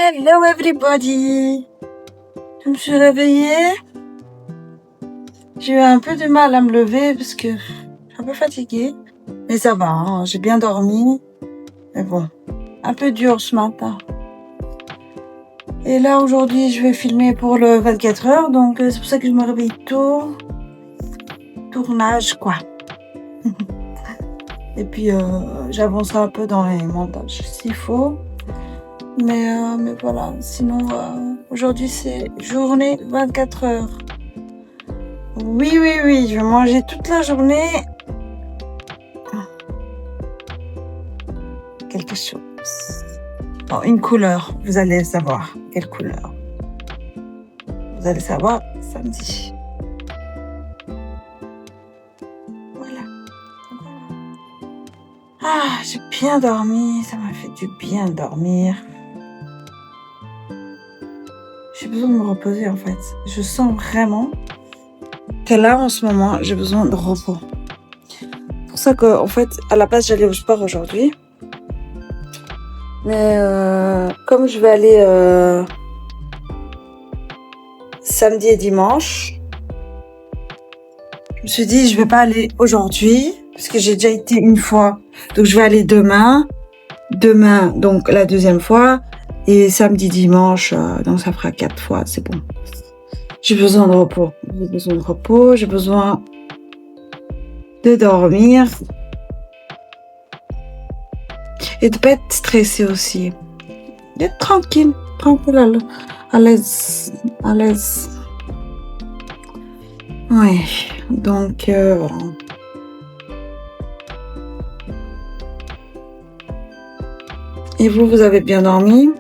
Hello everybody! Je me suis réveillée. J'ai eu un peu de mal à me lever parce que je suis un peu fatiguée. Mais ça va, hein, j'ai bien dormi. Mais bon, un peu dur ce matin. Et là aujourd'hui je vais filmer pour le 24 heures, donc c'est pour ça que je me réveille tôt. Tournage quoi. Et puis j'avancerai un peu dans les montages s'il faut. Mais voilà, sinon aujourd'hui c'est journée 24 heures. Oui, je vais manger toute la journée. Quelque chose. Oh, une couleur, vous allez savoir. Quelle couleur? Vous allez savoir samedi. Voilà. Ah, j'ai bien dormi, ça m'a fait du bien de dormir. J'ai besoin de me reposer en fait. Je sens vraiment que là en ce moment, j'ai besoin de repos. C'est pour ça que en fait, à la base, j'allais au sport aujourd'hui. Mais comme je vais aller samedi et dimanche, je me suis dit je vais pas aller aujourd'hui parce que j'ai déjà été une fois. Donc je vais aller demain, donc la deuxième fois, et samedi, dimanche, donc ça fera 4 fois, c'est bon. J'ai besoin de repos. J'ai besoin de dormir. Et de pas être stressée aussi. D'être tranquille à l'aise. Oui, donc voilà. Et vous avez bien dormi?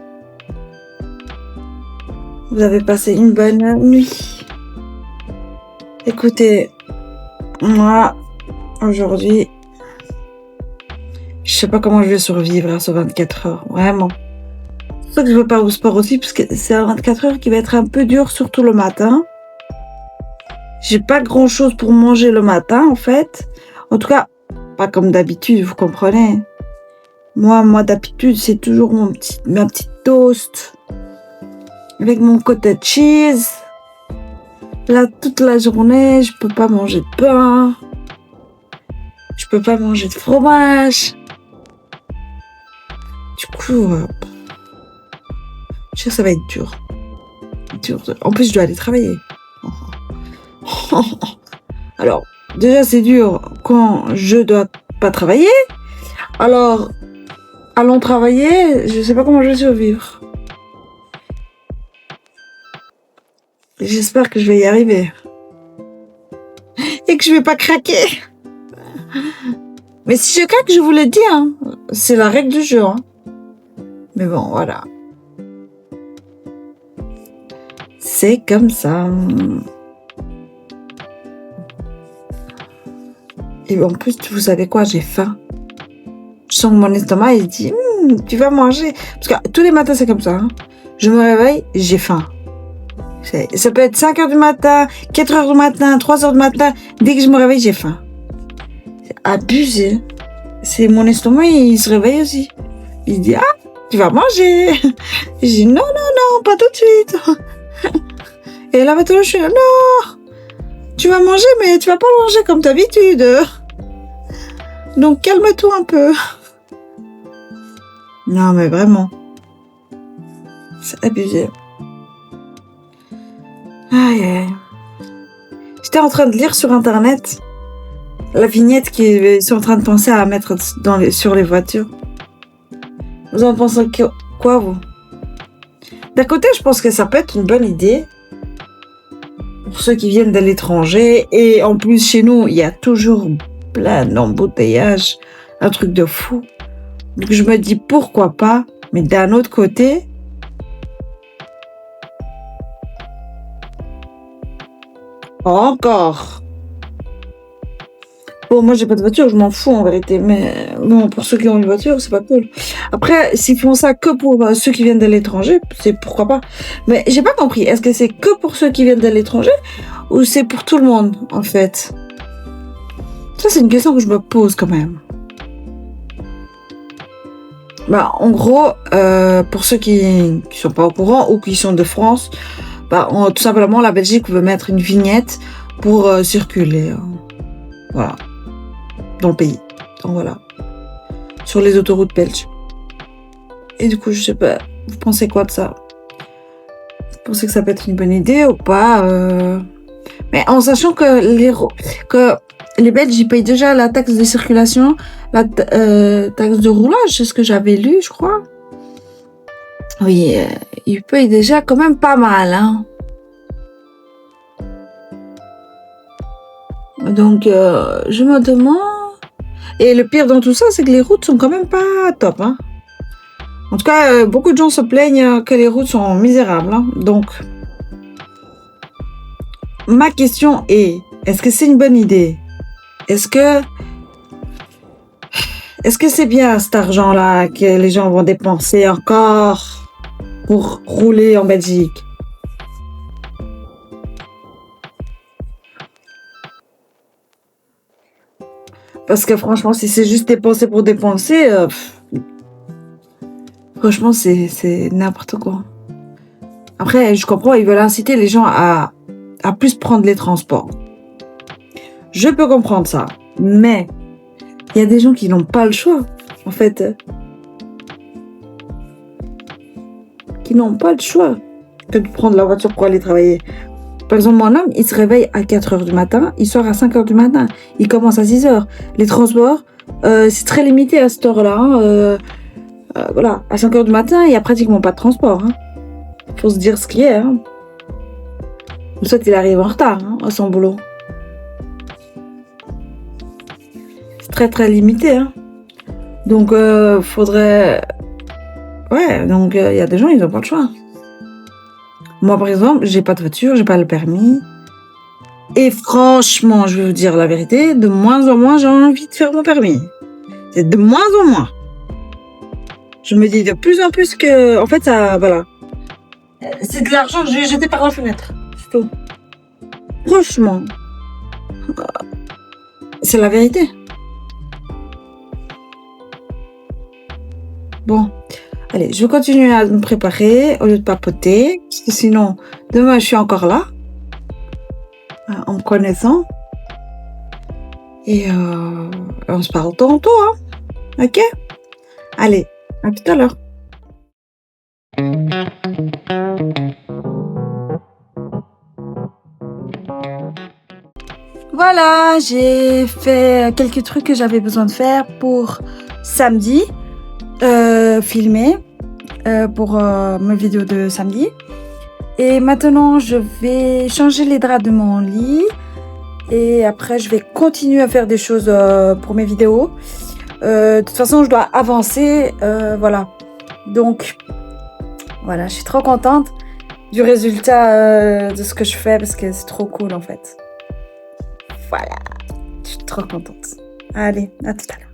Vous avez passé une bonne nuit? Écoutez, moi, aujourd'hui, je sais pas comment je vais survivre à ce 24 heures, vraiment. C'est pour ça que je veux pas au sport aussi, parce que c'est un 24 heures qui va être un peu dur, surtout le matin. J'ai pas grand chose pour manger le matin, en fait. En tout cas, pas comme d'habitude, vous comprenez. Moi, d'habitude, c'est toujours ma petite toast avec mon cottage cheese. Là, toute la journée, je peux pas manger de pain. Je peux pas manger de fromage. Du coup, je sais que ça va être dur. En plus, je dois aller travailler. Alors, déjà, c'est dur quand je dois pas travailler. Alors, allons travailler, je sais pas comment je vais survivre. J'espère que je vais y arriver. Et que je vais pas craquer. Mais si je craque, je vous le dis, hein. C'est la règle du jeu, hein. Mais bon, voilà. C'est comme ça. Et en plus, vous savez quoi, j'ai faim. Je sens que mon estomac, il dit, tu vas manger. Parce que tous les matins, c'est comme ça. Hein. Je me réveille, j'ai faim. Ça peut être 5 heures du matin, 4 heures du matin, 3 heures du matin. Dès que je me réveille, j'ai faim. C'est abusé. C'est mon estomac, il se réveille aussi. Il dit, tu vas manger. Je dis, non, pas tout de suite. Et là, maintenant, je suis là, non, tu vas manger, mais tu vas pas manger comme d'habitude. Donc, calme-toi un peu. Non, mais vraiment. C'est abusé. Aïe. J'étais en train de lire sur Internet la vignette qu'ils sont en train de penser à mettre sur les voitures. Vous en pensez quoi, vous? D'un côté, je pense que ça peut être une bonne idée pour ceux qui viennent de l'étranger. Et en plus, chez nous, il y a toujours plein d'embouteillages. Un truc de fou. Donc, je me dis, pourquoi pas? Mais d'un autre côté... Encore. Bon, moi, j'ai pas de voiture, je m'en fous en vérité. Mais bon, pour ceux qui ont une voiture, c'est pas cool. Après, s'ils font ça que pour ceux qui viennent de l'étranger, c'est pourquoi pas. Mais j'ai pas compris. Est-ce que c'est que pour ceux qui viennent de l'étranger ou c'est pour tout le monde, en fait? Ça, c'est une question que je me pose quand même. En gros, pour ceux qui sont pas au courant ou qui sont de France, tout simplement, la Belgique veut mettre une vignette pour circuler, voilà, dans le pays. Donc voilà, sur les autoroutes belges. Et du coup, je sais pas, vous pensez quoi de ça? Vous pensez que ça peut être une bonne idée ou pas? Mais en sachant que les Belges, ils payent déjà la taxe de circulation, la taxe de roulage, c'est ce que j'avais lu, je crois. Oui, ils payent déjà quand même pas mal, hein. Donc, je me demande... Et le pire dans tout ça, c'est que les routes sont quand même pas top, hein. En tout cas, beaucoup de gens se plaignent que les routes sont misérables, hein. Donc, ma question est, est-ce que c'est une bonne idée? Est-ce que c'est bien cet argent-là que les gens vont dépenser encore pour rouler en Belgique? Parce que franchement, si c'est juste dépenser pour dépenser, franchement, c'est n'importe quoi. Après, je comprends, ils veulent inciter les gens à plus prendre les transports. Je peux comprendre ça, mais il y a des gens qui n'ont pas le choix, en fait. Qui n'ont pas le choix que de prendre la voiture pour aller travailler. Par exemple, mon homme, il se réveille à 4h du matin, il sort à 5h du matin, il commence à 6h. Les transports, c'est très limité à cette heure-là, hein. Voilà, à 5h du matin, il n'y a pratiquement pas de transport, hein. Faut se dire ce qu'il y a, hein. Ou soit il arrive en retard, hein, à son boulot. C'est très très limité, hein. Donc, faudrait... Ouais, donc il y a des gens, ils n'ont pas le choix. Moi, par exemple, j'ai pas de voiture, j'ai pas le permis. Et franchement, je vais vous dire la vérité, de moins en moins, j'ai envie de faire mon permis. C'est de moins en moins. Je me dis de plus en plus que, en fait, ça, voilà. C'est de l'argent que je vais jeter par la fenêtre. C'est tout. Franchement. C'est la vérité. Bon. Allez, je vais continuer à me préparer au lieu de papoter. Parce que sinon, demain, je suis encore là. En me connaissant. Et on se parle tantôt, hein. Ok? Allez, à tout à l'heure. Voilà, j'ai fait quelques trucs que j'avais besoin de faire pour samedi, filmer pour mes vidéos de samedi. Et maintenant, je vais changer les draps de mon lit. Et après, je vais continuer à faire des choses pour mes vidéos. De toute façon, je dois avancer. Voilà. Donc, voilà, je suis trop contente du résultat de ce que je fais parce que c'est trop cool en fait. Voilà, je suis trop contente. Allez, à tout à l'heure.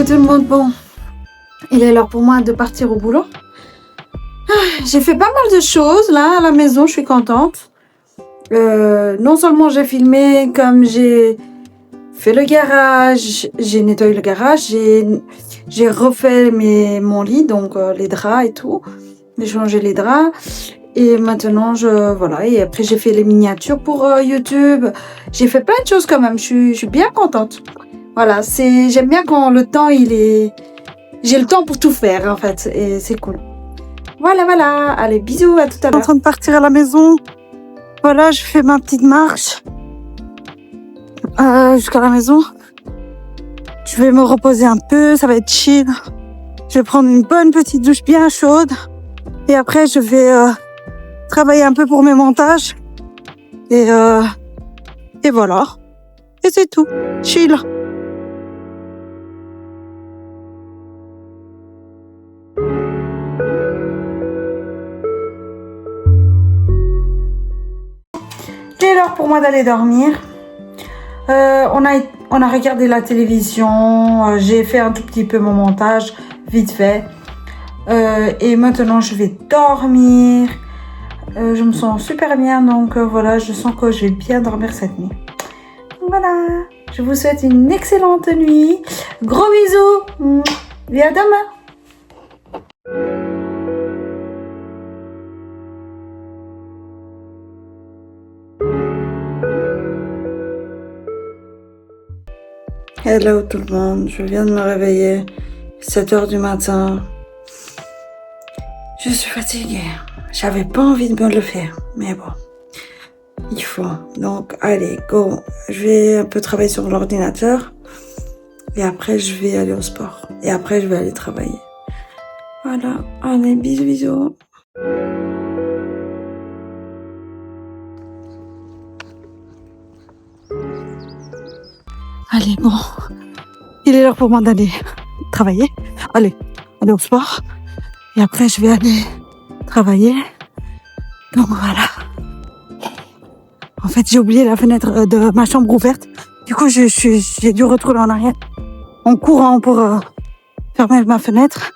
Tout le monde, bon, il est l'heure pour moi de partir au boulot. J'ai fait pas mal de choses là à la maison, je suis contente. Non seulement j'ai filmé, comme j'ai fait le garage, j'ai nettoyé le garage, j'ai refait mon lit, donc les draps et tout. J'ai changé les draps et maintenant voilà. Et après j'ai fait les miniatures pour YouTube. J'ai fait plein de choses quand même. Je suis bien contente. Voilà, j'aime bien quand le temps j'ai le temps pour tout faire en fait et c'est cool. Voilà, allez bisous, à tout à l'heure. En train de partir à la maison. Voilà, je fais ma petite marche jusqu'à la maison. Je vais me reposer un peu, ça va être chill. Je vais prendre une bonne petite douche bien chaude et après je vais travailler un peu pour mes montages et voilà. Et c'est tout. Chill. C'est l'heure pour moi d'aller dormir. On a regardé la télévision. J'ai fait un tout petit peu mon montage, vite fait. Et maintenant, je vais dormir. Je me sens super bien, donc voilà, je sens que je vais bien dormir cette nuit. Voilà, je vous souhaite une excellente nuit. Gros bisous. Et à demain. Hello tout le monde, je viens de me réveiller, 7h du matin. Je suis fatiguée, j'avais pas envie de me le faire, mais bon, il faut. Donc allez, go, je vais un peu travailler sur l'ordinateur et après je vais aller au sport et après je vais aller travailler. Voilà, allez, bisous bisous. Allez, bon, il est l'heure pour moi d'aller travailler. Allez, aller au sport. Et après, je vais aller travailler. Donc voilà. En fait, j'ai oublié la fenêtre de ma chambre ouverte. Du coup, j'ai dû retourner en arrière en courant pour fermer ma fenêtre.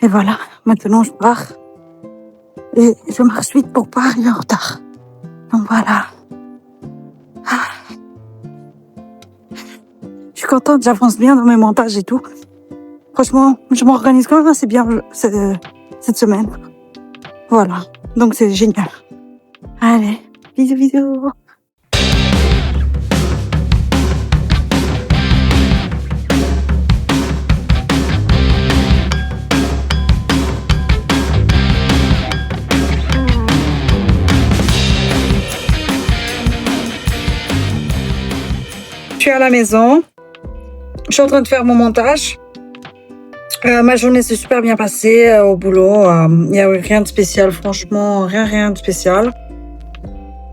Et voilà, maintenant je pars. Et je marche vite pour pas arriver en retard. Donc voilà. Je suis contente, j'avance bien dans mes montages et tout. Franchement, je m'organise quand même assez bien cette semaine. Voilà, donc c'est génial. Allez, bisous bisous. Je suis à la maison. Je suis en train de faire mon montage. Ma journée s'est super bien passée au boulot. Il n'y a rien de spécial, franchement, rien de spécial.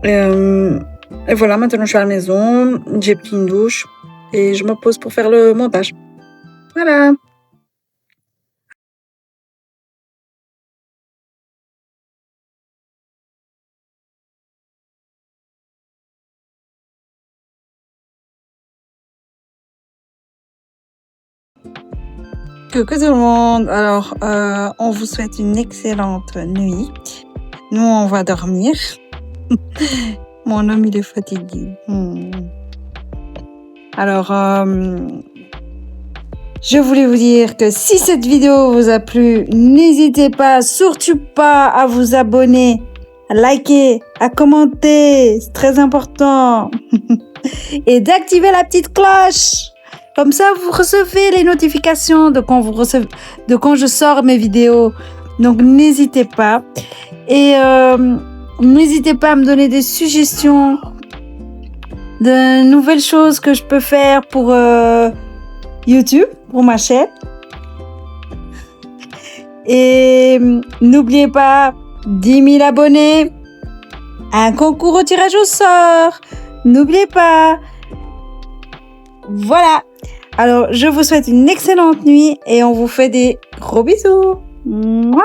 Et voilà, maintenant je suis à la maison, j'ai pris une douche et je me pose pour faire le montage. Voilà. Coucou tout le monde. Alors, on vous souhaite une excellente nuit. Nous, on va dormir. Mon homme, il est fatigué. Alors, je voulais vous dire que si cette vidéo vous a plu, n'hésitez pas, surtout pas à vous abonner, à liker, à commenter, c'est très important. Et d'activer la petite cloche. Comme ça, vous recevez les notifications de quand je sors mes vidéos. Donc, n'hésitez pas. Et n'hésitez pas à me donner des suggestions de nouvelles choses que je peux faire pour YouTube, pour ma chaîne. Et n'oubliez pas, 10 000 abonnés, un concours au tirage au sort. N'oubliez pas. Voilà. Alors, je vous souhaite une excellente nuit et on vous fait des gros bisous. Mouah.